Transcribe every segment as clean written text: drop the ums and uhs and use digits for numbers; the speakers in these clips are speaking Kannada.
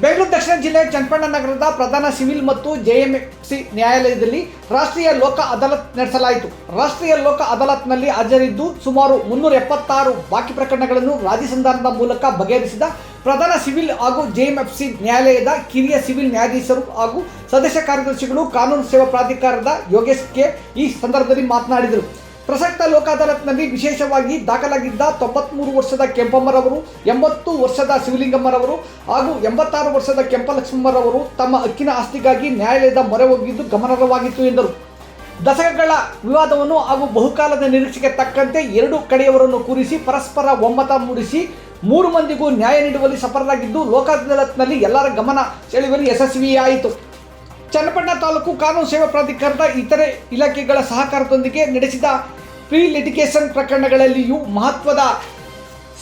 ಬೆಂಗಳೂರು ದಕ್ಷಿಣ ಜಿಲ್ಲೆ ಚನ್ನಪಟ್ಟಣ ನಗರದ ಪ್ರಧಾನ ಸಿವಿಲ್ ಮತ್ತು ಜೆಎಂಎಫ್ಸಿ ನ್ಯಾಯಾಲಯದಲ್ಲಿ ರಾಷ್ಟ್ರೀಯ ಲೋಕ ಅದಾಲತ್ ನಡೆಸಲಾಯಿತು. ರಾಷ್ಟ್ರೀಯ ಲೋಕ ಅದಾಲತ್ನಲ್ಲಿ ಹಾಜರಿದ್ದು ಸುಮಾರು 376 ಬಾಕಿ ಪ್ರಕರಣಗಳನ್ನು ರಾಜಿ ಸಂಧಾನದ ಮೂಲಕ ಬಗೆಹರಿಸಿದ ಪ್ರಧಾನ ಸಿವಿಲ್ ಹಾಗೂ ಜೆಎಂಎಫ್ಸಿ ನ್ಯಾಯಾಲಯದ ಕಿರಿಯ ಸಿವಿಲ್ ನ್ಯಾಯಾಧೀಶರು ಹಾಗೂ ಸದಸ್ಯ ಕಾರ್ಯದರ್ಶಿಗಳು ಕಾನೂನು ಸೇವಾ ಪ್ರಾಧಿಕಾರದ ಯೋಗೇಶ್ ಕೆ ಈ ಸಂದರ್ಭದಲ್ಲಿ ಮಾತನಾಡಿದರು. ಪ್ರಸಕ್ತ ಲೋಕ ಅದಾಲತ್ನಲ್ಲಿ ವಿಶೇಷವಾಗಿ ದಾಖಲಾಗಿದ್ದ 93 ವರ್ಷದ ಕೆಂಪಮ್ಮರವರು, 80 ವರ್ಷದ ಶಿವಲಿಂಗಮ್ಮರವರು ಹಾಗೂ 86 ವರ್ಷದ ಕೆಂಪಲಕ್ಷ್ಮಮ್ಮರವರು ತಮ್ಮ ಹಕ್ಕಿನ ಆಸ್ತಿಗಾಗಿ ನ್ಯಾಯಾಲಯದ ಮೊರೆ ಹೋಗಿದ್ದು ಗಮನಾರ್ಹವಾಗಿತ್ತು ಎಂದರು. ದಶಕಗಳ ವಿವಾದವನ್ನು ಹಾಗೂ ಬಹುಕಾಲದ ನಿರೀಕ್ಷೆಗೆ ತಕ್ಕಂತೆ ಎರಡು ಕಡೆಯವರನ್ನು ಕೂರಿಸಿ ಪರಸ್ಪರ ಒಮ್ಮತ ಮೂಡಿಸಿ 3 ಮಂದಿಗೂ ನ್ಯಾಯ ನೀಡುವಲ್ಲಿ ಸಫಲರಾಗಿದ್ದು ಲೋಕ ಅದಾಲತ್ನಲ್ಲಿ ಎಲ್ಲರ ಗಮನ ಸೆಳೆಯುವಲ್ಲಿ ಯಶಸ್ವಿಯಾಯಿತು. ಚನ್ನಪಟ್ಟಣ ತಾಲೂಕು ಕಾನೂನು ಸೇವಾ ಪ್ರಾಧಿಕಾರದ ಇತರೆ ಇಲಾಖೆಗಳ ಸಹಕಾರದೊಂದಿಗೆ ನಡೆಸಿದ ಪ್ರೀ ಲಿಟಿಗೇಷನ್ ಪ್ರಕರಣಗಳಲ್ಲಿಯೂ ಮಹತ್ವದ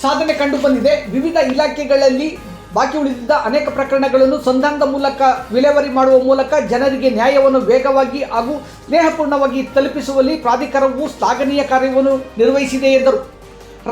ಸಾಧನೆ ಕಂಡುಬಂದಿದೆ. ವಿವಿಧ ಇಲಾಖೆಗಳಲ್ಲಿ ಬಾಕಿ ಉಳಿದಿದ್ದ ಅನೇಕ ಪ್ರಕರಣಗಳನ್ನು ಸಂಧಾನದ ಮೂಲಕ ವಿಲೇವಾರಿ ಮಾಡುವ ಮೂಲಕ ಜನರಿಗೆ ನ್ಯಾಯವನ್ನು ವೇಗವಾಗಿ ಹಾಗೂ ಸ್ನೇಹಪೂರ್ಣವಾಗಿ ತಲುಪಿಸುವಲ್ಲಿ ಪ್ರಾಧಿಕಾರವು ಶ್ಲಾಘನೀಯ ಕಾರ್ಯವನ್ನು ನಿರ್ವಹಿಸಿದೆ ಎಂದರು.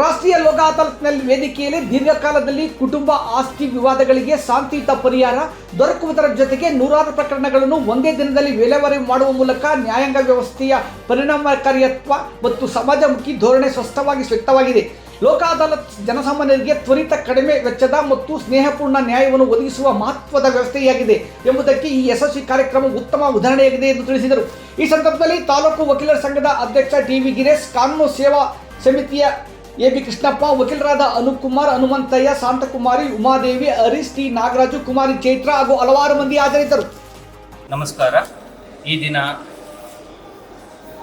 ರಾಷ್ಟ್ರೀಯ ಲೋಕ ಅದಾಲತ್ನಲ್ಲಿ ವೇದಿಕೆಯಲ್ಲಿ ದೀರ್ಘಕಾಲದಲ್ಲಿ ಕುಟುಂಬ ಆಸ್ತಿ ವಿವಾದಗಳಿಗೆ ಶಾಂತಿಯುತ ಪರಿಹಾರ ದೊರಕುವುದರ ಜೊತೆಗೆ 100 ಪ್ರಕರಣಗಳನ್ನು ಒಂದೇ ದಿನದಲ್ಲಿ ವಿಲೇವಾರಿ ಮಾಡುವ ಮೂಲಕ ನ್ಯಾಯಾಂಗ ವ್ಯವಸ್ಥೆಯ ಪರಿಣಾಮಕಾರಿತ್ವ ಮತ್ತು ಸಮಾಜಮುಖಿ ಧೋರಣೆ ಸ್ಪಷ್ಟವಾಗಿ ವ್ಯಕ್ತವಾಗಿದೆ. ಲೋಕ ಅದಾಲತ್ ಜನಸಾಮಾನ್ಯರಿಗೆ ತ್ವರಿತ, ಕಡಿಮೆ ವೆಚ್ಚದ ಮತ್ತು ಸ್ನೇಹಪೂರ್ಣ ನ್ಯಾಯವನ್ನು ಒದಗಿಸುವ ಮಹತ್ವದ ವ್ಯವಸ್ಥೆಯಾಗಿದೆ ಎಂಬುದಕ್ಕೆ ಈ ಯಶಸ್ವಿ ಕಾರ್ಯಕ್ರಮ ಉತ್ತಮ ಉದಾಹರಣೆಯಾಗಿದೆ ಎಂದು ತಿಳಿಸಿದರು. ಈ ಸಂದರ್ಭದಲ್ಲಿ ತಾಲೂಕು ವಕೀಲರ ಸಂಘದ ಅಧ್ಯಕ್ಷ ಟಿ.ವಿ. ಗಿರೀಶ್, ಕಾನೂನು ಸೇವಾ ಸಮಿತಿಯ ಎ.ಬಿ. ಕೃಷ್ಣಪ್ಪ, ವಕೀಲರಾದ ಅನುಕುಮಾರ್, ಹನುಮಂತಯ್ಯ, ಶಾಂತಕುಮಾರಿ, ಉಮಾದೇವಿ, ಹರೀಶ್, ಟಿ. ನಾಗರಾಜು, ಕುಮಾರಿ ಚೈತ್ರ ಹಾಗೂ ಹಲವಾರು ಮಂದಿ ಹಾಜರಿದ್ದರು. ನಮಸ್ಕಾರ. ಈ ದಿನ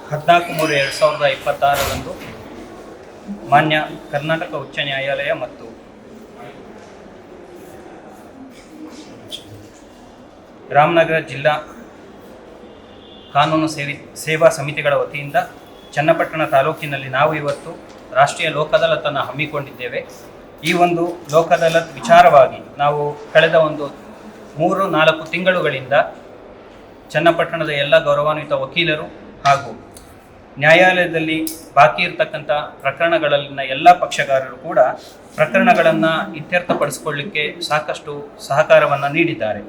14/3/2026ರಂದು ಮಾನ್ಯ ಕರ್ನಾಟಕ ಉಚ್ಚ ನ್ಯಾಯಾಲಯ ಮತ್ತು ರಾಮನಗರ ಜಿಲ್ಲಾ ಕಾನೂನು ಸೇವಾ ಸಮಿತಿಗಳ ವತಿಯಿಂದ ಚನ್ನಪಟ್ಟಣ ತಾಲೂಕಿನಲ್ಲಿ ನಾವು ಇವತ್ತು ರಾಷ್ಟ್ರೀಯ ಲೋಕ ಅದಾಲತನ್ನು ಹಮ್ಮಿಕೊಂಡಿದ್ದೇವೆ. ಈ ಒಂದು ಲೋಕ ಅದಾಲತ್ ವಿಚಾರವಾಗಿ ನಾವು ಕಳೆದ ಒಂದು 3-4 ತಿಂಗಳುಗಳಿಂದ ಚನ್ನಪಟ್ಟಣದ ಎಲ್ಲ ಗೌರವಾನ್ವಿತ ವಕೀಲರು ಹಾಗೂ ನ್ಯಾಯಾಲಯದಲ್ಲಿ ಬಾಕಿ ಇರತಕ್ಕಂಥ ಪ್ರಕರಣಗಳಲ್ಲಿನ ಎಲ್ಲ ಪಕ್ಷಗಾರರು ಕೂಡ ಪ್ರಕರಣಗಳನ್ನು ಇತ್ಯರ್ಥಪಡಿಸಿಕೊಳ್ಳಿಕ್ಕೆ ಸಾಕಷ್ಟು ಸಹಕಾರವನ್ನು ನೀಡಿದ್ದಾರೆ.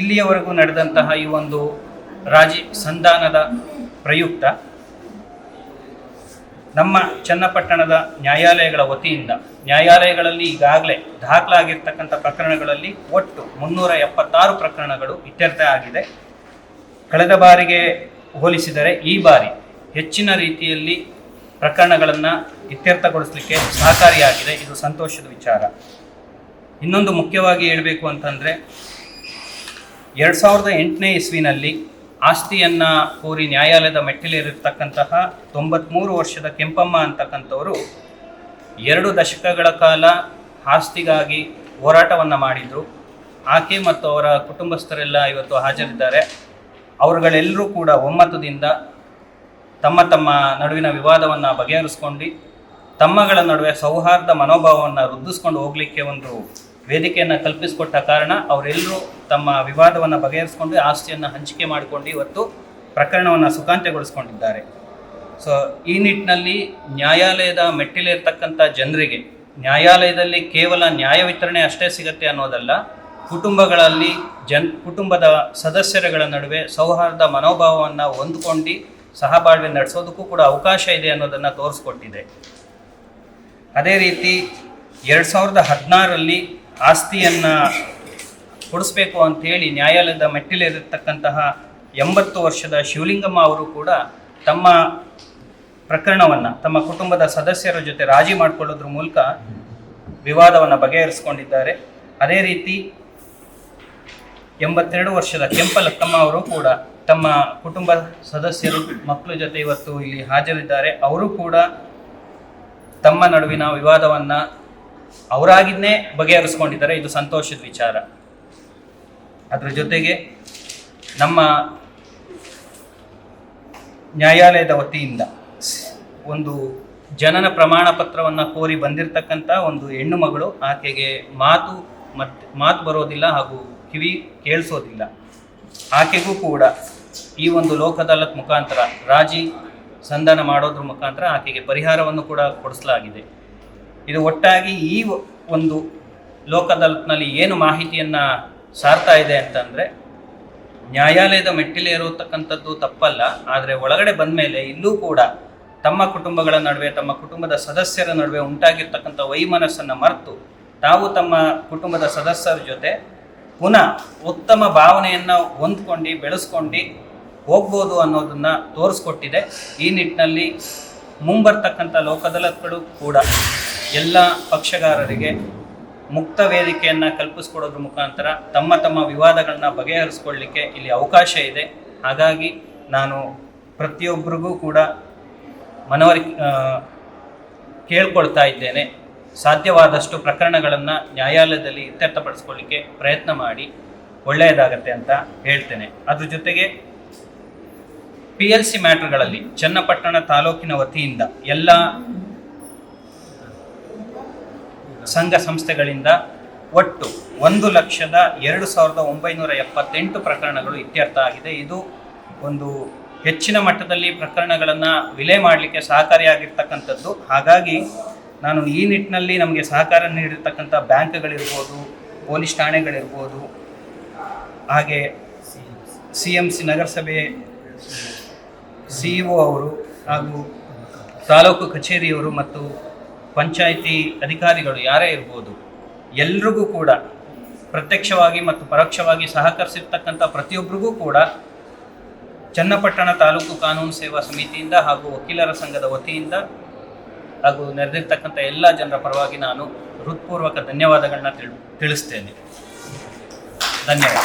ಇಲ್ಲಿಯವರೆಗೂ ನಡೆದಂತಹ ಈ ಒಂದು ರಾಜಿ ಸಂಧಾನದ ಪ್ರಯುಕ್ತ ನಮ್ಮ ಚನ್ನಪಟ್ಟಣದ ನ್ಯಾಯಾಲಯಗಳ ವತಿಯಿಂದ ನ್ಯಾಯಾಲಯಗಳಲ್ಲಿ ಈಗಾಗಲೇ ದಾಖಲಾಗಿರ್ತಕ್ಕಂಥ ಪ್ರಕರಣಗಳಲ್ಲಿ ಒಟ್ಟು 376 ಪ್ರಕರಣಗಳು ಇತ್ಯರ್ಥ ಆಗಿದೆ. ಕಳೆದ ಬಾರಿಗೆ ಹೋಲಿಸಿದರೆ ಈ ಬಾರಿ ಹೆಚ್ಚಿನ ರೀತಿಯಲ್ಲಿ ಪ್ರಕರಣಗಳನ್ನು ಇತ್ಯರ್ಥಗೊಳಿಸಲಿಕ್ಕೆ ಸಹಕಾರಿಯಾಗಿದೆ. ಇದು ಸಂತೋಷದ ವಿಚಾರ. ಇನ್ನೊಂದು ಮುಖ್ಯವಾಗಿ ಹೇಳಬೇಕು ಅಂತಂದರೆ 2008ನೇ ಇಸ್ವಿನಲ್ಲಿ ಆಸ್ತಿಯನ್ನು ಕೋರಿ ನ್ಯಾಯಾಲಯದ ಮೆಟ್ಟಿಲೇರಿರ್ತಕ್ಕಂತಹ 93 ವರ್ಷದ ಕೆಂಪಮ್ಮ ಅಂತಕ್ಕಂಥವರು 2 ದಶಕಗಳ ಕಾಲ ಆಸ್ತಿಗಾಗಿ ಹೋರಾಟವನ್ನು ಮಾಡಿದರು. ಆಕೆ ಮತ್ತು ಅವರ ಕುಟುಂಬಸ್ಥರೆಲ್ಲ ಇವತ್ತು ಹಾಜರಿದ್ದಾರೆ. ಅವರುಗಳೆಲ್ಲರೂ ಕೂಡ ಒಮ್ಮತದಿಂದ ತಮ್ಮ ತಮ್ಮ ನಡುವಿನ ವಿವಾದವನ್ನು ಬಗೆಹರಿಸ್ಕೊಂಡು ತಮ್ಮಗಳ ನಡುವೆ ಸೌಹಾರ್ದ ಮನೋಭಾವವನ್ನು ವೃದ್ಧಿಸ್ಕೊಂಡು ಹೋಗಲಿಕ್ಕೆ ಒಂದು ವೇದಿಕೆಯನ್ನು ಕಲ್ಪಿಸಿಕೊಟ್ಟ ಕಾರಣ ಅವರೆಲ್ಲರೂ ತಮ್ಮ ವಿವಾದವನ್ನು ಬಗೆಹರಿಸ್ಕೊಂಡು ಆಸ್ತಿಯನ್ನು ಹಂಚಿಕೆ ಮಾಡಿಕೊಂಡು ಇವತ್ತು ಪ್ರಕರಣವನ್ನು ಸುಖಾಂತ್ಯಗೊಳಿಸ್ಕೊಂಡಿದ್ದಾರೆ. ಸೊ ಈ ನಿಟ್ಟಿನಲ್ಲಿ ನ್ಯಾಯಾಲಯದ ಮೆಟ್ಟಿಲಿರ್ತಕ್ಕಂಥ ಜನರಿಗೆ ನ್ಯಾಯಾಲಯದಲ್ಲಿ ಕೇವಲ ನ್ಯಾಯ ವಿತರಣೆ ಅಷ್ಟೇ ಸಿಗುತ್ತೆ ಅನ್ನೋದಲ್ಲ, ಕುಟುಂಬಗಳಲ್ಲಿ ಕುಟುಂಬದ ಸದಸ್ಯರುಗಳ ನಡುವೆ ಸೌಹಾರ್ದ ಮನೋಭಾವವನ್ನು ಹೊಂದ್ಕೊಂಡು ಸಹಬಾಳ್ವೆ ನಡೆಸೋದಕ್ಕೂ ಕೂಡ ಅವಕಾಶ ಇದೆ ಅನ್ನೋದನ್ನು ತೋರಿಸ್ಕೊಟ್ಟಿದೆ. ಅದೇ ರೀತಿ 2016ರಲ್ಲಿ ಆಸ್ತಿಯನ್ನು ಕೊಡಿಸ್ಬೇಕು ಅಂಥೇಳಿ ನ್ಯಾಯಾಲಯದ ಮೆಟ್ಟಿಲೇರಿರ್ತಕ್ಕಂತಹ 80 ವರ್ಷದ ಶಿವಲಿಂಗಮ್ಮ ಅವರು ಕೂಡ ತಮ್ಮ ಪ್ರಕರಣವನ್ನು ತಮ್ಮ ಕುಟುಂಬದ ಸದಸ್ಯರ ಜೊತೆ ರಾಜಿ ಮಾಡಿಕೊಳ್ಳೋದ್ರ ಮೂಲಕ ವಿವಾದವನ್ನು ಬಗೆಹರಿಸಿಕೊಂಡಿದ್ದಾರೆ. ಅದೇ ರೀತಿ 82 ವರ್ಷದ ಕೆಂಪಲಕ್ಕಮ್ಮ ಅವರು ಕೂಡ ತಮ್ಮ ಕುಟುಂಬ ಸದಸ್ಯರು ಮಕ್ಕಳ ಜೊತೆ ಇವತ್ತು ಇಲ್ಲಿ ಹಾಜರಿದ್ದಾರೆ. ಅವರು ಕೂಡ ತಮ್ಮ ನಡುವಿನ ವಿವಾದವನ್ನು ಅವರಾಗಿನ್ನೇ ಬಗೆಹರಿಸ್ಕೊಂಡಿದ್ದಾರೆ. ಇದು ಸಂತೋಷದ ವಿಚಾರ. ಅದರ ಜೊತೆಗೆ ನಮ್ಮ ಮಾನ್ಯಾಲಯದ ವತಿಯಿಂದ ಒಂದು ಜನನ ಪ್ರಮಾಣ ಪತ್ರವನ್ನು ಕೋರಿ ಬಂದಿರತಕ್ಕಂಥ ಒಂದು ಹೆಣ್ಣು ಮಗಳು, ಆಕೆಗೆ ಮಾತು ಬರೋದಿಲ್ಲ ಹಾಗೂ ಕಿವಿ ಕೇಳಿಸೋದಿಲ್ಲ. ಆಕೆಗೂ ಕೂಡ ಈ ಒಂದು ಲೋಕ ಅದಾಲತ್ ಮುಖಾಂತರ ರಾಜಿ ಸಂಧಾನ ಮಾಡೋದ್ರ ಮುಖಾಂತರ ಆಕೆಗೆ ಪರಿಹಾರವನ್ನು ಕೂಡ ಕೊಡಿಸಲಾಗಿದೆ. ಇದು ಒಟ್ಟಾಗಿ ಈ ಒಂದು ಲೋಕ ಅದಾಲತ್ನಲ್ಲಿ ಏನು ಮಾಹಿತಿಯನ್ನು ಸಾರ್ತಾ ಇದೆ ಅಂತಂದರೆ, ನ್ಯಾಯಾಲಯದ ಮೆಟ್ಟಿಲೇರುತ್ತಕ್ಕಂಥದ್ದು ತಪ್ಪಲ್ಲ, ಆದರೆ ಒಳಗಡೆ ಬಂದ ಮೇಲೆ ಇಲ್ಲೂ ಕೂಡ ತಮ್ಮ ಕುಟುಂಬಗಳ ನಡುವೆ, ತಮ್ಮ ಕುಟುಂಬದ ಸದಸ್ಯರ ನಡುವೆ ಉಂಟಾಗಿರ್ತಕ್ಕಂಥ ವೈಮನಸ್ಸನ್ನು ಮರೆತು ತಾವು ತಮ್ಮ ಕುಟುಂಬದ ಸದಸ್ಯರ ಜೊತೆ ಪುನಃ ಉತ್ತಮ ಭಾವನೆಯನ್ನು ಹೊಂದ್ಕೊಂಡು ಬೆಳೆಸ್ಕೊಂಡು ಹೋಗ್ಬೋದು ಅನ್ನೋದನ್ನು ತೋರಿಸ್ಕೊಟ್ಟಿದೆ. ಈ ನಿಟ್ಟಿನಲ್ಲಿ ಮುಂಬರ್ತಕ್ಕಂಥ ಲೋಕ ಅದಾಲತ್ಗಳು ಕೂಡ ಎಲ್ಲ ಪಕ್ಷಗಾರರಿಗೆ ಮುಕ್ತ ವೇದಿಕೆಯನ್ನು ಕಲ್ಪಿಸ್ಕೊಡೋದ್ರ ಮುಖಾಂತರ ತಮ್ಮ ತಮ್ಮ ವಿವಾದಗಳನ್ನ ಬಗೆಹರಿಸ್ಕೊಳ್ಳಿಕ್ಕೆ ಇಲ್ಲಿ ಅವಕಾಶ ಇದೆ. ಹಾಗಾಗಿ ನಾನು ಪ್ರತಿಯೊಬ್ಬರಿಗೂ ಕೂಡ ಕೇಳ್ಕೊಳ್ತಾ ಇದ್ದೇನೆ, ಸಾಧ್ಯವಾದಷ್ಟು ಪ್ರಕರಣಗಳನ್ನು ನ್ಯಾಯಾಲಯದಲ್ಲಿ ಇತ್ಯರ್ಥಪಡಿಸ್ಕೊಳ್ಳಿಕ್ಕೆ ಪ್ರಯತ್ನ ಮಾಡಿ ಒಳ್ಳೆಯದಾಗತ್ತೆ ಅಂತ ಹೇಳ್ತೇನೆ. ಅದ್ರ ಜೊತೆಗೆ PLC ಮ್ಯಾಟರ್ಗಳಲ್ಲಿ ಚನ್ನಪಟ್ಟಣ ತಾಲೂಕಿನ ವತಿಯಿಂದ ಎಲ್ಲ ಸಂಘ ಸಂಸ್ಥೆಗಳಿಂದ ಒಟ್ಟು 1,02,978 ಪ್ರಕರಣಗಳು ಇತ್ಯರ್ಥ ಆಗಿದೆ. ಇದು ಒಂದು ಹೆಚ್ಚಿನ ಮಟ್ಟದಲ್ಲಿ ಪ್ರಕರಣಗಳನ್ನು ವಿಲೆ ಮಾಡಲಿಕ್ಕೆ ಸಹಕಾರಿಯಾಗಿರ್ತಕ್ಕಂಥದ್ದು. ಹಾಗಾಗಿ ನಾನು ಈ ನಿಟ್ಟಿನಲ್ಲಿ ನಮಗೆ ಸಹಕಾರ ನೀಡಿರ್ತಕ್ಕಂಥ ಬ್ಯಾಂಕ್ಗಳಿರ್ಬೋದು, ಪೊಲೀಸ್ ಠಾಣೆಗಳಿರ್ಬೋದು, ಹಾಗೆ CMC ನಗರಸಭೆ CEO ಅವರು ಹಾಗೂ ತಾಲೂಕು ಕಚೇರಿಯವರು ಮತ್ತು ಪಂಚಾಯಿತಿ ಅಧಿಕಾರಿಗಳು ಯಾರೇ ಇರ್ಬೋದು, ಎಲ್ರಿಗೂ ಕೂಡ ಪ್ರತ್ಯಕ್ಷವಾಗಿ ಮತ್ತು ಪರೋಕ್ಷವಾಗಿ ಸಹಕರಿಸಿರ್ತಕ್ಕಂಥ ಪ್ರತಿಯೊಬ್ಬರಿಗೂ ಕೂಡ ಚನ್ನಪಟ್ಟಣ ತಾಲೂಕು ಕಾನೂನು ಸೇವಾ ಸಮಿತಿಯಿಂದ ಹಾಗೂ ವಕೀಲರ ಸಂಘದ ವತಿಯಿಂದ ಹಾಗೂ ನೆರೆದಿರ್ತಕ್ಕಂಥ ಎಲ್ಲ ಜನರ ಪರವಾಗಿ ನಾನು ಹೃತ್ಪೂರ್ವಕ ಧನ್ಯವಾದಗಳನ್ನ ತಿಳಿಸ್ತೇನೆ. ಧನ್ಯವಾದ.